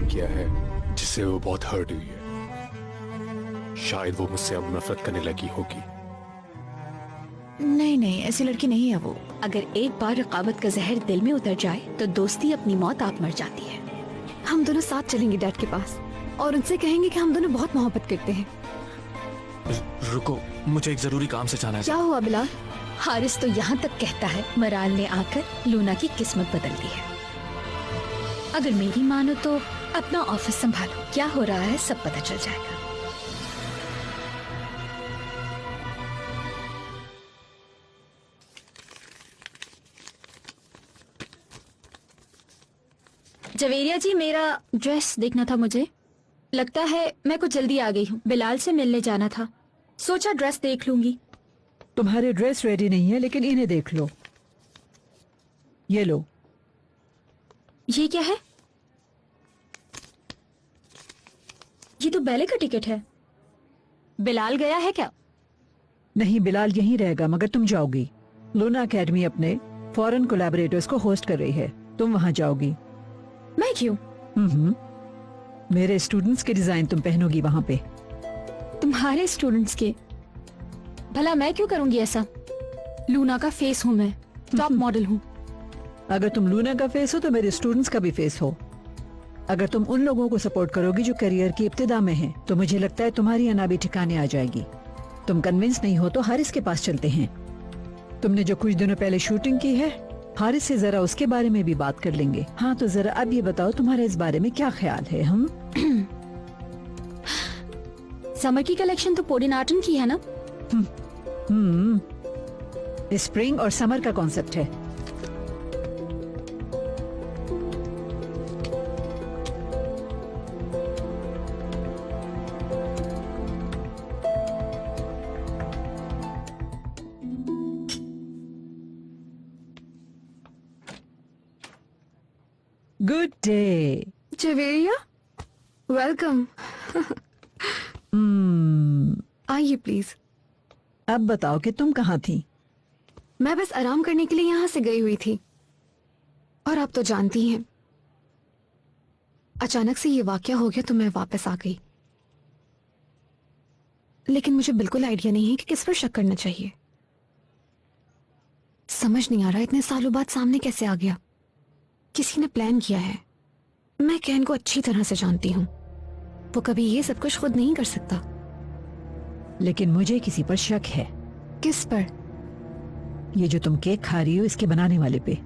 काम किया है जिससे वो बहुत हर्ट हुई है। शायद वो मुझसे अब नफरत करने लगी होगी। नहीं नहीं, ऐसी लड़की नहीं है वो। अगर एक बार रकाबत का जहर दिल में उतर जाए तो दोस्ती अपनी मौत आप मर जाती है। हम दोनों साथ चलेंगे डैड के पास और उनसे कहेंगे कि हम दोनों बहुत मोहब्बत करते हैं। रुको, मुझे एक जरूरी काम से जाना है। क्या हुआ बिलाल? हारिस तो यहाँ तक कहता है मराल ने आकर लूना की किस्मत बदल दी है। अगर मेरी मानो तो अपना ऑफिस संभालो, क्या हो रहा है सब पता चल जाएगा। जवेरिया जी, मेरा ड्रेस देखना था मुझे। लगता है मैं कुछ जल्दी आ गई हूँ। बिलाल से मिलने जाना था, सोचा ड्रेस देख लूंगी। तुम्हारे ड्रेस रेडी नहीं है, लेकिन इन्हें देख लो। ये लो। ये क्या है? ये तो बैले का टिकट है। बिलाल गया है क्या? नहीं, बिलाल यहीं रहेगा, मगर तुम जाओगी। लूना एकेडमी अपने फॉरेन कोलैबोरेटर्स को होस्ट कर रही है, तुम वहां जाओगी। मैं क्यों? मेरे स्टूडेंट्स के डिजाइन तुम पहनोगी वहां पे। तुम्हारे स्टूडेंट्स के? भला मैं क्यों करूंगी ऐसा? लूना का फेस हूँ मैं, टॉप मॉडल हूँ। अगर तुम लूना का फेस हो तो मेरे स्टूडेंट्स का भी फेस हो। अगर तुम उन लोगों को सपोर्ट करोगी जो करियर की इब्तिदा में हैं, तो मुझे लगता है तुम्हारी अना भी ठिकाने आ जाएगी। तुम कन्विंस नहीं हो तो हारिस के पास चलते हैं। तुमने जो कुछ दिनों पहले शूटिंग की है, हारिस से जरा उसके बारे में भी बात कर लेंगे। हाँ, तो जरा अब ये बताओ तुम्हारा इस बारे में क्या ख्याल है? हम समर की कलेक्शन तो पोडिनाटन की है ना? स्प्रिंग और समर का कॉन्सेप्ट है। Good day Javeria, welcome. आइए प्लीज। अब बताओ कि तुम कहाँ थी? मैं बस आराम करने के लिए यहाँ से गई हुई थी, और आप तो जानती हैं, अचानक से ये वाकया हो गया तो मैं वापस आ गई। लेकिन मुझे बिल्कुल आइडिया नहीं है कि किस पर शक करना चाहिए। समझ नहीं आ रहा इतने सालों बाद सामने कैसे आ गया। किसी ने प्लान किया है। मैं कैन को अच्छी तरह से जानती हूँ, वो कभी ये सब कुछ खुद नहीं कर सकता। लेकिन मुझे किसी पर शक है। किस पर? ये जो तुम केक खा रही हो, इसके बनाने वाले पे।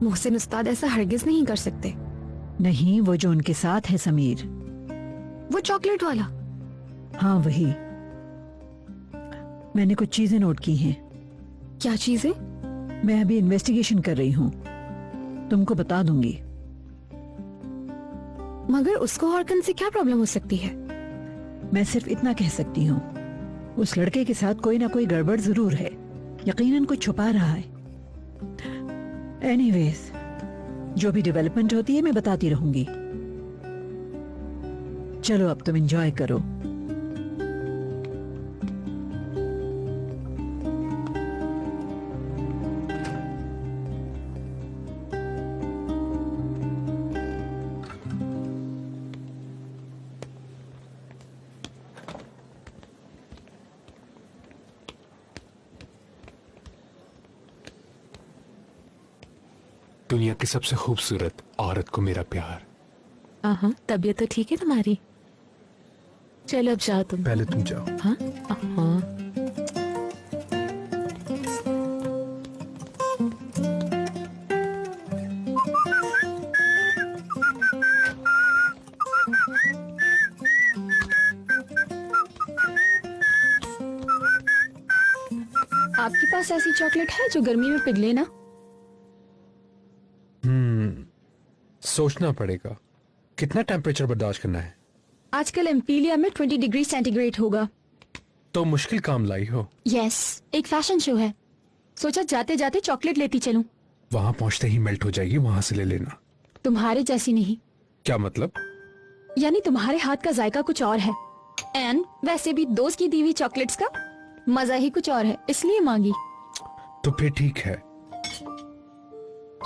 मोहसिन उस्ताद ऐसा हरगिज नहीं कर सकते। नहीं, वो जो उनके साथ है समीर। वो चॉकलेट वाला? हाँ वही। मैंने कुछ चीजें नोट की हैं। क्या चीजें? मैं अभी इन्वेस्टिगेशन कर रही हूँ, तुमको बता दूंगी। मगर उसको हॉर्कन से क्या प्रॉब्लम हो सकती है? मैं सिर्फ इतना कह सकती हूँ, उस लड़के के साथ कोई ना कोई गड़बड़ जरूर है। यकीनन कुछ छुपा रहा है। एनीवेज, जो भी डेवलपमेंट होती है मैं बताती रहूंगी। चलो अब तुम एंजॉय करो। दुनिया की सबसे खूबसूरत औरत को मेरा प्यार। हाँ, तबीयत तो ठीक है तुम्हारी? चलो अब जाओ तुम। पहले तुम जाओ। हाँ हाँ। आपके पास ऐसी चॉकलेट है जो गर्मी में पिघले ना? सोचना पड़ेगा कितना टेम्परेचर बर्दाश्त करना है। आजकल एम्पीलिया में 20 डिग्री सेंटीग्रेड होगा। तो मुश्किल काम लाई हो। यस, एक फैशन शो है, सोचा जाते जाते चॉकलेट लेती चलूं। वहां पहुंचते ही मेल्ट हो जाएगी, वहां से ले लेना। तुम्हारे जैसी नहीं। क्या मतलब? यानी तुम्हारे हाथ का जायका कुछ और है, एंड वैसे भी दोस्त की दी हुई चॉकलेट्स का मजा ही कुछ और है, इसलिए मांगी। तो फिर ठीक है,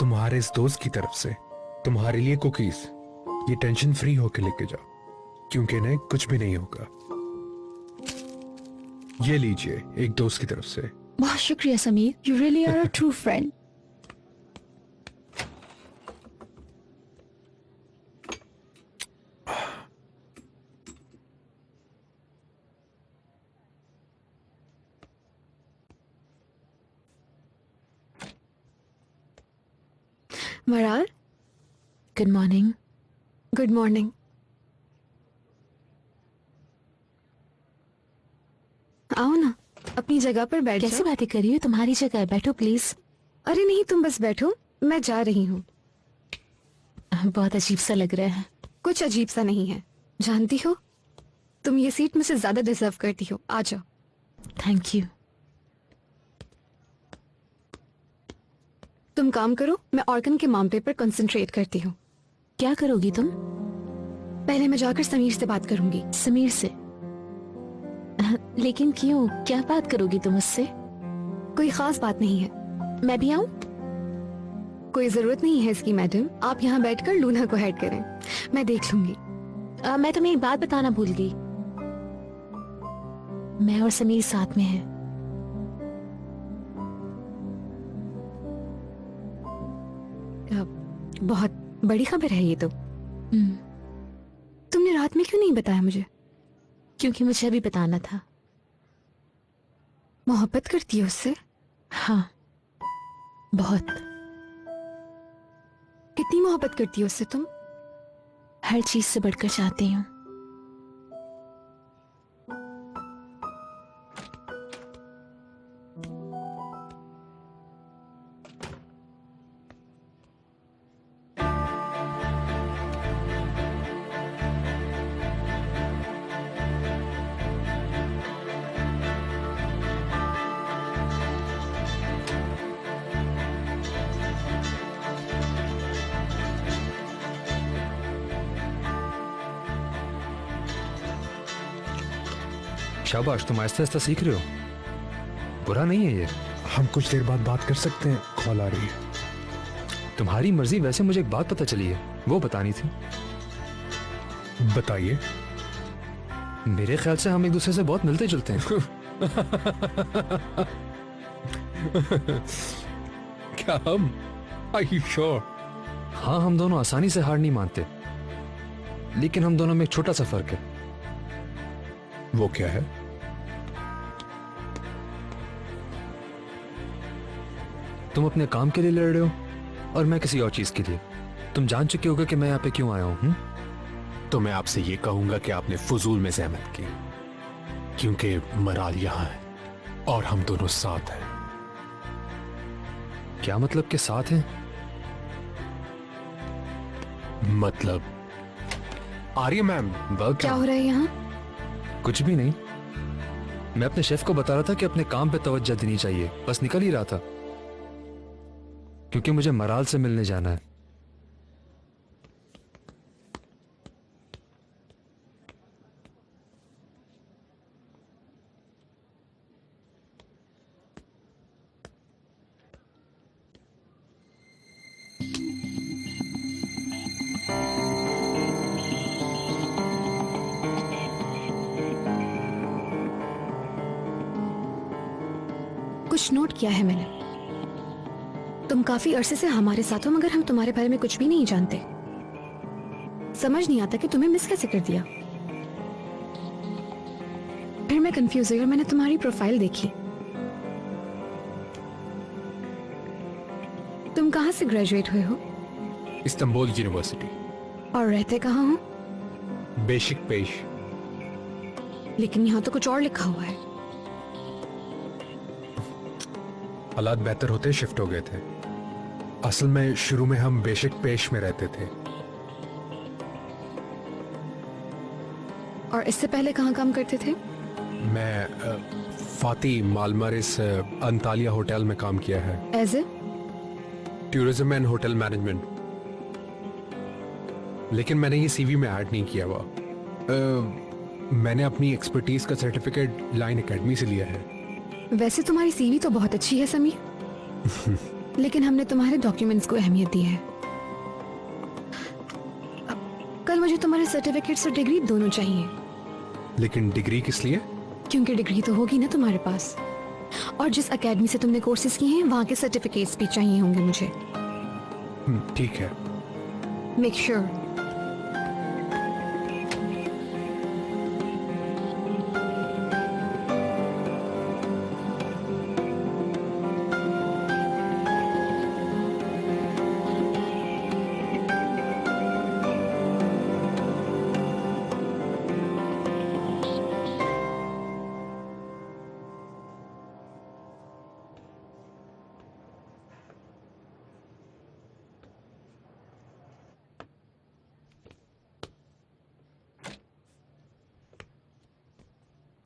तुम्हारे इस दोस्त की तरफ से तुम्हारे लिए कुकीज। ये टेंशन फ्री होके लेके जाओ, क्योंकि इन्हें कुछ भी नहीं होगा। ये लीजिए, एक दोस्त की तरफ से। बहुत शुक्रिया Sameer, you really are a true friend. Marar, good morning. Good morning. आओ ना, अपनी जगह पर बैठ कैसी जाओ। बातें कर रही हो? तुम्हारी जगह है, बैठो प्लीज। अरे नहीं, तुम बस बैठो, मैं जा रही हूँ। बहुत अजीब सा लग रहा है। कुछ अजीब सा नहीं है, जानती हो तुम ये सीट मुझसे ज्यादा डिजर्व करती हो। आ जाओ। Thank you. तुम काम करो, मैं ऑर्गन के मामले पर कंसंट्रेट करती हूँ। क्या करोगी तुम? पहले मैं जाकर समीर से बात करूंगी। समीर से? लेकिन क्यों, क्या बात करोगी तुम उससे? कोई खास बात नहीं है। मैं भी आऊं? कोई जरूरत नहीं है इसकी मैडम, आप यहाँ बैठकर लूना को हेड करें, मैं देख लूंगी। मैं तुम्हें एक बात बताना भूल गई। मैं और समीर साथ में हैं। बहुत बड़ी खबर है ये तो। तुमने रात में क्यों नहीं बताया मुझे? क्योंकि मुझे अभी बताना था। मोहब्बत करती हो उससे? हाँ, बहुत। कितनी मोहब्बत करती हो उससे तुम? हर चीज से बढ़कर चाहती हूँ। शाबाश, तुम आहिस्ता आहिस्ता सीख रहे हो। बुरा नहीं है ये। हम कुछ देर बाद बात कर सकते हैं, कॉल आ रही है। तुम्हारी मर्जी। वैसे मुझे एक बात पता चली है, वो बतानी थी। बताइए। मेरे ख्याल से हम एक दूसरे से बहुत मिलते जुलते हैं। क्या हम? Are you sure? हाँ, हम दोनों आसानी से हार नहीं मानते, लेकिन हम दोनों में एक छोटा सा फर्क है। वो क्या है? तुम अपने काम के लिए लड़ रहे हो और मैं किसी और चीज के लिए। तुम जान चुके होगे कि मैं यहाँ पे क्यों आया हूँ। तो मैं आपसे ये कहूंगा कि आपने फजूल में ज़हमत की, क्योंकि मराल यहाँ है और हम दोनों साथ हैं। क्या मतलब के साथ हैं? मतलब आर्य मैम, क्या हो रहा है यहाँ? कुछ भी नहीं। मैं अपने शेफ को बता रहा था कि अपने काम पे तवज्जो देनी चाहिए। बस निकल ही रहा था, क्योंकि मुझे मराल से मिलने जाना है। कुछ नोट किया है मैंने। तुम काफी अरसे से हमारे साथ हो, मगर हम तुम्हारे बारे में कुछ भी नहीं जानते। समझ नहीं आता कि तुम्हें मिस कैसे कर दिया। फिर मैं कंफ्यूज हुई और मैंने तुम्हारी प्रोफाइल देखी। तुम कहाँ से ग्रेजुएट हुए हो? Istanbul university. और रहते कहाँ हो? बेशिक पेश। लेकिन यहाँ तो कुछ और लिखा हुआ है। हालात बेहतर होते शिफ्ट हो गए थे। असल में शुरू में हम बेशिक पेश में रहते थे। और इससे पहले कहाँ काम करते थे? मैं फाती मालमारिस अंतालिया होटल में काम किया है, as a tourism and hotel management. लेकिन मैंने ये सीवी में ऐड नहीं किया हुआ। मैंने अपनी एक्सपर्टीज का सर्टिफिकेट लाइन एकेडमी से लिया है। वैसे तुम्हारी सीवी तो बहुत अच्छी है समीर, लेकिन हमने तुम्हारे डॉक्यूमेंट्स को अहमियत दी है। मराल, मुझे तुम्हारे सर्टिफिकेट्स और डिग्री दोनों चाहिए, लेकिन डिग्री किस लिए? क्योंकि डिग्री तो होगी ना तुम्हारे पास, और जिस एकेडमी से तुमने कोर्सेज किए हैं वहाँ के सर्टिफिकेट्स भी चाहिए होंगे मुझे। ठीक है। Make sure.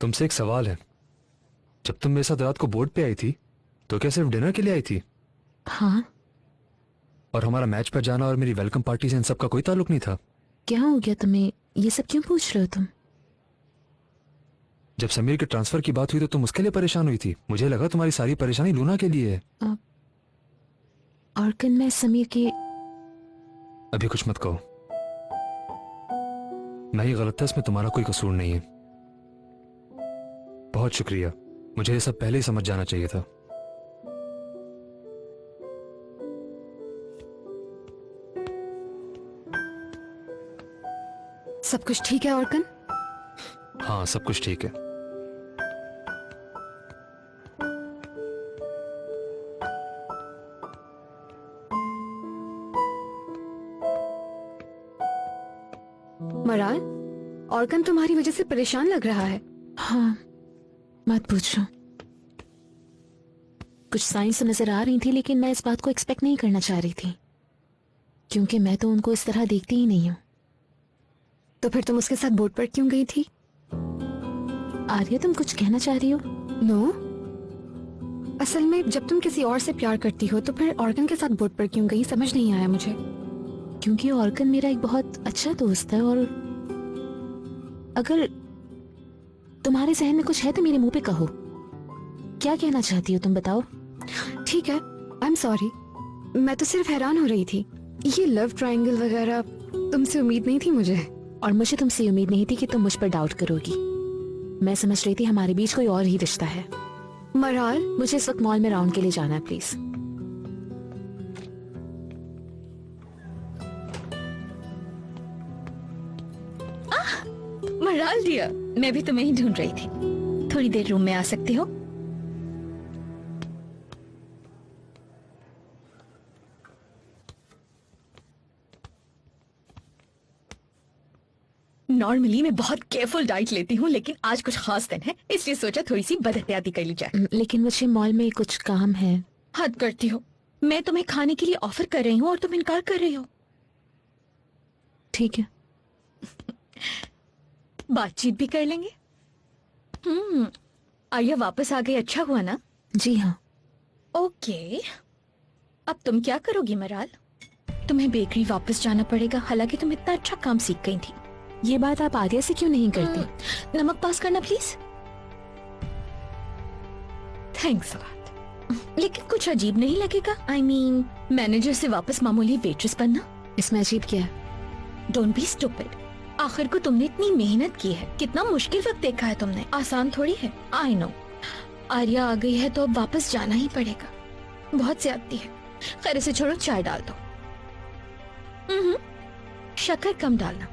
तुमसे एक सवाल है। जब तुम मेरे साथ रात को बोर्ड पे आई थी तो क्या सिर्फ डिनर के लिए आई थी? हाँ, और हमारा मैच पर जाना और मेरी वेलकम पार्टी से इन सब का कोई ताल्लुक नहीं था? क्या हो गया तुम्हें? ये सब क्यों पूछ रहे हो तुम? जब समीर के ट्रांसफर की बात हुई तो तुम उसके लिए परेशान हुई थी। मुझे लगा तुम्हारी सारी परेशानी लूना के लिए है। और कल मैं समीर के... अभी कुछ मत कहो। मैं ही गलत था, इसमें तुम्हारा कोई कसूर नहीं है। बहुत शुक्रिया, मुझे ये सब पहले ही समझ जाना चाहिए था। सब कुछ ठीक है औरकन? हाँ, सब कुछ ठीक है। मराल, औरकन तुम्हारी वजह से परेशान लग रहा है। हाँ, मत पूछो। कुछ साइंस तो नजर आ रही थी, लेकिन मैं इस बात को एक्सपेक्ट नहीं करना चाह रही थी, क्योंकि मैं तो उनको इस तरह देखती ही नहीं हूँ। तो फिर तुम उसके साथ बोट पर क्यों गई थी? आर्या, तुम कुछ कहना चाह रही हो? नो, असल में जब तुम किसी और से प्यार करती हो तो फिर ऑर्गन के साथ बोट पर क्यों गई, समझ नहीं आया मुझे। क्योंकि ऑर्गन मेरा एक बहुत अच्छा दोस्त है, और अगर तुम्हारे जहन में कुछ है तो मेरे मुंह पे कहो। क्या कहना चाहती हो तुम, बताओ। ठीक है, आई एम सॉरी। मैं तो सिर्फ हैरान हो रही थी, ये लव ट्रायंगल वगैरह तुमसे उम्मीद नहीं थी मुझे। और मुझे तुमसे उम्मीद नहीं थी कि तुम मुझ पर डाउट करोगी। मैं समझ रही थी हमारे बीच कोई और ही रिश्ता है। मराल, मुझे इस वक्त मॉल में राउंड के लिए जाना है, प्लीज। मराल दिया, मैं भी तुम्हें ही ढूंढ रही थी। थोड़ी देर रूम में आ सकती हो? नॉर्मली मैं बहुत केयरफुल डाइट लेती हूँ, लेकिन आज कुछ खास दिन है, इसलिए सोचा थोड़ी सी बदहतियाती कर ली जाए। लेकिन मुझे मॉल में कुछ काम है। हद करती हो, मैं तुम्हें खाने के लिए ऑफर कर रही हूँ और तुम इनकार कर रही हो। ठीक है, बातचीत भी कर लेंगे। आर्या वापस आ गई, अच्छा हुआ ना? जी हाँ। ओके, अब तुम क्या करोगी मराल? तुम्हें बेकरी वापस जाना पड़ेगा, हालांकि तुम इतना अच्छा काम सीख गई थी। ये बात आप आर्या से क्यों नहीं करती? नमक पास करना प्लीज। Thanks lot. लेकिन कुछ अजीब नहीं लगेगा? आई मीन, मैनेजर से वापस मामूली वेट्रेस बनना। इसमें अजीब क्या है? Don't be stupid. आखिर को तुमने इतनी मेहनत की है, कितना मुश्किल वक्त देखा है तुमने, आसान थोड़ी है। आई नो, आर्या आ गई है तो अब वापस जाना ही पड़ेगा। बहुत ज्यादती है। खैर इसे छोड़ो, चाय डाल दो। शक्कर कम डालना।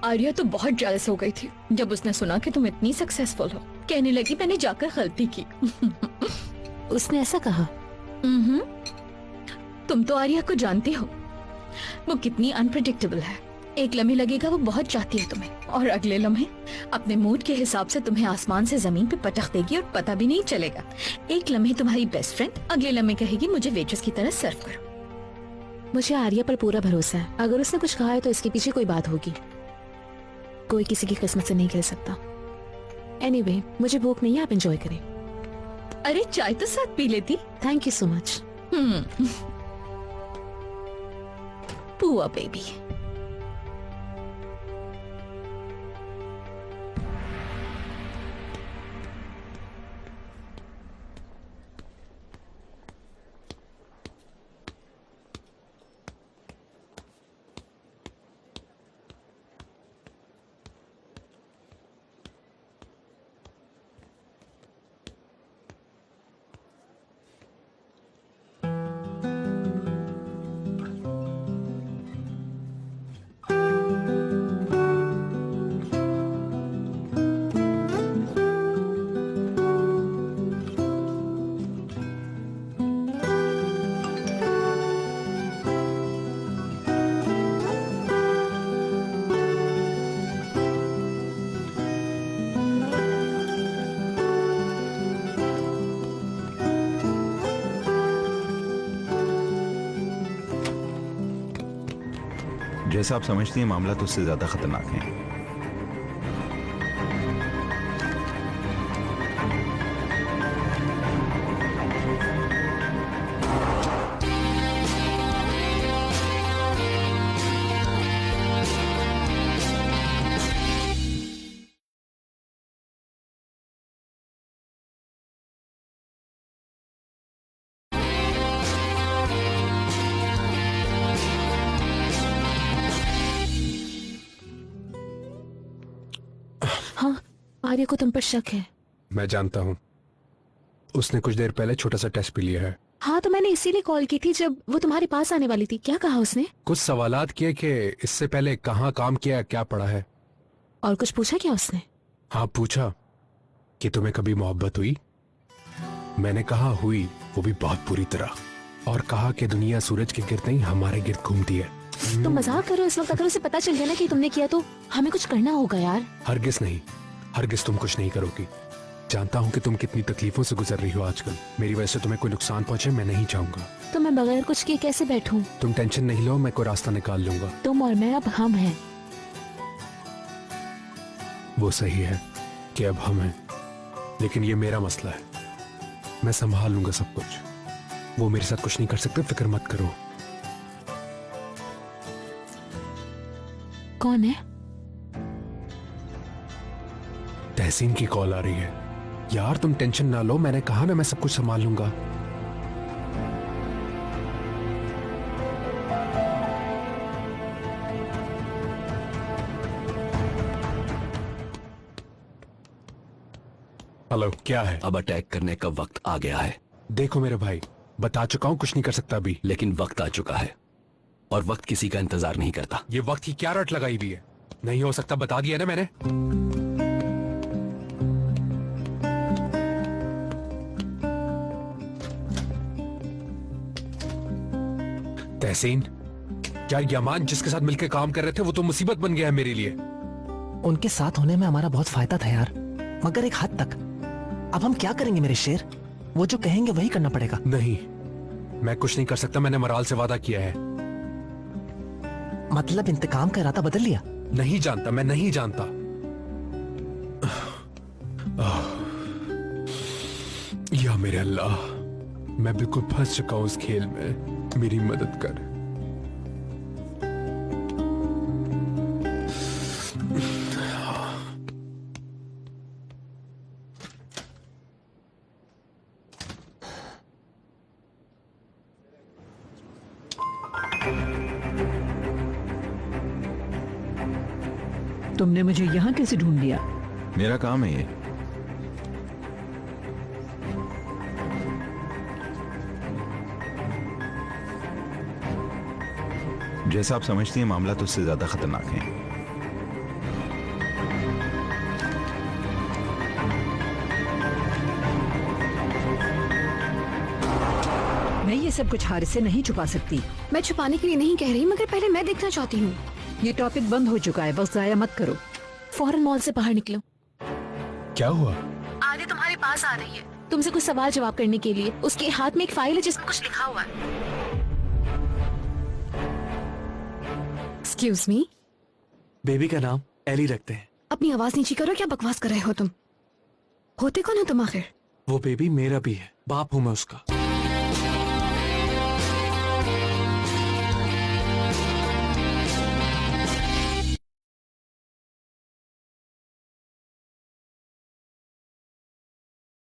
आर्या तो बहुत जेलस हो गई थी जब उसने सुना कि तुम इतनी सक्सेसफुल हो। कहने लगी मैंने जाकर गलती की। उसने ऐसा कहा? तुम तो आर्या को जानती हो, वो कितनी अनप्रेडिक्टेबल है। एक लम्हे लगेगा वो बहुत चाहती है तुम्हें, और अगले लम्हे अपने मूड के हिसाब से तुम्हें आसमान से जमीन पे पटक देगी और पता भी नहीं चलेगा। एक लम्हे तुम्हारी बेस्ट फ्रेंड, अगले लम्हे कहेगी मुझे वेट्रेस की तरह सर्व करो। मुझे आर्या पर पूरा भरोसा है। अगर उसने कुछ कहा है तो इसके पीछे कोई बात होगी। कोई किसी की किस्मत से नहीं खेल सकता। एनीवे, मुझे भूख नहीं है, आप एंजॉय करें। अरे चाय तो साथ पी लेती। Thank you so much. पुआ बेबी। जैसा आप समझती हैं मामला तो उससे ज्यादा खतरनाक है। हाँ, आर्य को तुम पर शक है। मैं जानता हूँ, उसने कुछ देर पहले छोटा सा टेस्ट भी लिया है। हाँ, तो मैंने इसीलिए कॉल की थी जब वो तुम्हारे पास आने वाली थी। क्या कहा उसने? कुछ सवालात किए कि इससे पहले कहाँ काम किया, क्या पढ़ा है। और कुछ पूछा क्या उसने? हाँ, पूछा कि तुम्हें कभी मोहब्बत हुई। मैंने कहा हुई, वो भी बहुत बुरी तरह, और कहा कि दुनिया सूरज के गिर्द नहीं हमारे गिर्द घूमती है। तुम मजाक करो इस वक्त? अगर उसे पता चल गया ना कि तुमने किया तो हमें कुछ करना होगा यार। हरगिज नहीं, हरगिज तुम कुछ नहीं करोगी। जानता हूँ कि तुम कितनी तकलीफों से गुजर रही हो आजकल। मेरी वजह से तुम्हें कोई नुकसान पहुंचे मैं नहीं चाहूंगा। तो मैं बगैर कुछ किए कैसे बैठूं? तुम टेंशन नहीं लो, मैं कोई रास्ता निकाल लूंगा। तुम और मैं अब हम हैं। वो सही है कि अब हम हैं, लेकिन ये मेरा मसला है। मैं संभाल लूंगा सब कुछ। वो मेरे साथ कुछ नहीं कर सकते, फिक्र मत करो। कौन है? तहसीन की कॉल आ रही है। यार तुम टेंशन ना लो, मैंने कहा ना मैं सब कुछ संभाल लूंगा। हेलो, क्या है? अब अटैक करने का वक्त आ गया है। देखो मेरे भाई, बता चुका हूं, कुछ नहीं कर सकता अभी। लेकिन वक्त आ चुका है और वक्त किसी का इंतजार नहीं करता। ये वक्त की क्या रट लगाई हुई है? नहीं हो सकता, बता दिया ना मैंने। तहसीन, यार यमान जिसके साथ मिलकर काम कर रहे थे वो तो मुसीबत बन गया है मेरे लिए। उनके साथ होने में हमारा बहुत फायदा था यार, मगर एक हद तक। अब हम क्या करेंगे मेरे शेर? वो जो कहेंगे वही करना पड़ेगा। नहीं, मैं कुछ नहीं कर सकता। मैंने मराल से वादा किया है। मतलब इंतकाम का इरादा बदल लिया? नहीं जानता, मैं नहीं जानता। या मेरे अल्लाह, मैं बिल्कुल फंस चुका हूं इस खेल में, मेरी मदद कर। तुमने मुझे यहाँ कैसे ढूंढ लिया? मेरा काम है ये। जैसा आप समझती हैं मामला तो उससे ज्यादा खतरनाक है। मैं ये सब कुछ हारिस से नहीं छुपा सकती। मैं छुपाने के लिए नहीं कह रही, मगर पहले मैं देखना चाहती हूँ। ये टॉपिक बंद हो चुका है, वक्त जाया मत करो। फौरन मॉल से बाहर निकलो। क्या हुआ? आर्य तुम्हारे पास आ रही है, तुमसे कुछ सवाल जवाब करने के लिए। उसके हाथ में एक फाइल है जिसमें कुछ लिखा हुआ है। एक्सक्यूज मी, बेबी का नाम एली रखते हैं। अपनी आवाज नीची करो। क्या बकवास कर रहे हो तुम? होते कौन हो तुम आखिर? वो बेबी मेरा भी है, बाप हूं मैं उसका।